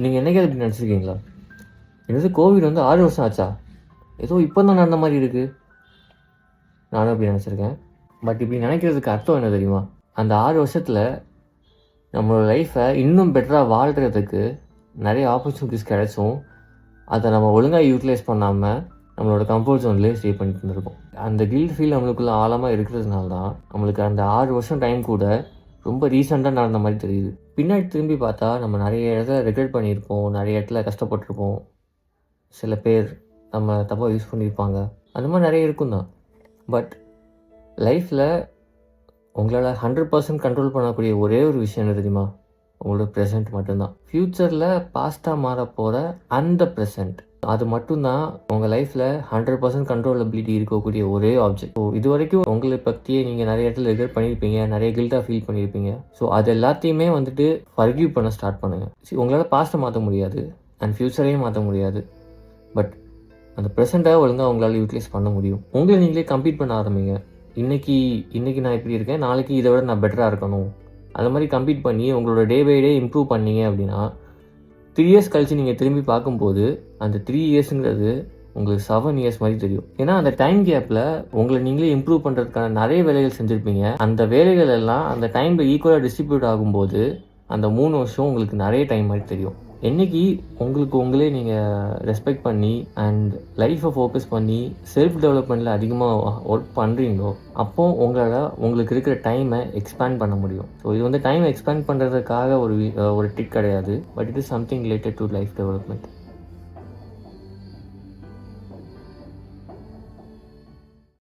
நீங்கள் என்னைக்காவது இப்படி நினச்சிருக்கீங்களா? என்னது கோவிட் வந்து 6 வருஷம் ஆச்சா? ஏதோ இப்போ தான் நடந்த மாதிரி இருக்குது. நானும் அப்படி நினச்சிருக்கேன். பட் இப்படி நினைக்கிறதுக்கு அர்த்தம் என்ன தெரியுமா? அந்த 6 வருஷத்தில் நம்மளோட லைஃப்பை இன்னும் பெட்டராக வாழ்கிறதுக்கு நிறைய ஆப்பர்ச்சுனிட்டிஸ் கிடைச்சும் அதை நம்ம ஒழுங்காக யூட்டிலைஸ் பண்ணாமல் நம்மளோட கம்ஃபர்ட் ஜோன்லேயே ஸ்டே பண்ணிட்டு இருந்திருக்கோம். அந்த கில்ட் ஃபீல் நம்மளுக்குள்ளே ஆழமாக இருக்கிறதுனால தான் நம்மளுக்கு அந்த 6 வருஷம் டைம் கூட ரொம்ப ரீசெண்டாக நடந்த மாதிரி தெரியுது. பின்னாடி திரும்பி பார்த்தா நம்ம நிறைய இடத்துல ரெக்ரெட் பண்ணியிருப்போம், நிறைய இடத்துல கஷ்டப்பட்டிருப்போம், சில பேர் நம்ம தப்பாக யூஸ் பண்ணியிருப்பாங்க, அந்த மாதிரி நிறைய இருக்கும் தான். பட் லைஃப்பில் உங்களால் 100% கண்ட்ரோல் பண்ணக்கூடிய ஒரே ஒரு விஷயம் என்ன தெரியுமா? உங்களோட ப்ரெசென்ட் மட்டும்தான். ஃப்யூச்சரில் பாஸ்ட்டாக மாற போகிற அந்த ப்ரெசென்ட், அது மட்டும்தான் உங்கள் லைஃப்பில் 100% கண்ட்ரோலபிலிட்டி இருக்கக்கூடிய ஒரே ஆப்ஜெக்ட். ஸோ இது வரைக்கும் உங்களை பற்றியே நீங்கள் நிறைய இடத்துல ரெக்ரெட் பண்ணியிருப்பீங்க, நிறைய கில்ட்டாக ஃபீல் பண்ணியிருப்பீங்க. ஸோ அது எல்லாத்தையுமே வந்துட்டு ஃபர்கிவ் பண்ண ஸ்டார்ட் பண்ணுங்கள். உங்களால் பாஸ்ட்டை மாற்ற முடியாது அண்ட் ஃப்யூச்சரையும் மாற்ற முடியாது. பட் அந்த ப்ரெசென்ட்டாக ஒழுங்காக உங்களால் யூட்டிலைஸ் பண்ண முடியும். உங்களை நீங்களே கம்ப்ளீட் பண்ண ஆரம்பிங்க. இன்றைக்கி நான் இப்படி இருக்கேன், நாளைக்கு இதை விட நான் பெட்டராக இருக்கணும். அது மாதிரி கம்ப்ளீட் பண்ணி உங்களோட டே பை டே இம்ப்ரூவ் பண்ணீங்க அப்படின்னா 3 இயர்ஸ் கழித்து நீங்கள் திரும்பி பார்க்கும்போது அந்த 3 இயர்ஸுங்கிறது உங்களுக்கு 7 இயர்ஸ் மாதிரி தெரியும். ஏன்னா அந்த டைம் கேப்பில் உங்களை நீங்களே இம்ப்ரூவ் பண்ணுறதுக்கான நிறைய வேலைகள் செஞ்சுருப்பீங்க. அந்த வேலைகள் எல்லாம் அந்த டைமில் ஈக்குவலாக டிஸ்ட்ரிபியூட் ஆகும்போது அந்த 3 வருஷம் உங்களுக்கு நிறைய டைம் மாதிரி தெரியும். என்றைக்கு உங்களுக்கு உங்களே நீங்கள் ரெஸ்பெக்ட் பண்ணி அண்ட் லைஃப்பை ஃபோக்கஸ் பண்ணி செல்ஃப் டெவலப்மெண்ட்டில் அதிகமாக ஒர்க் பண்ணுறீங்களோ அப்போது உங்களுக்கு இருக்கிற டைமை எக்ஸ்பேண்ட் பண்ண முடியும். ஸோ இது வந்து டைமை எக்ஸ்பேண்ட் பண்ணுறதுக்காக ஒரு டிக் கிடையாது. But it is something related to life development.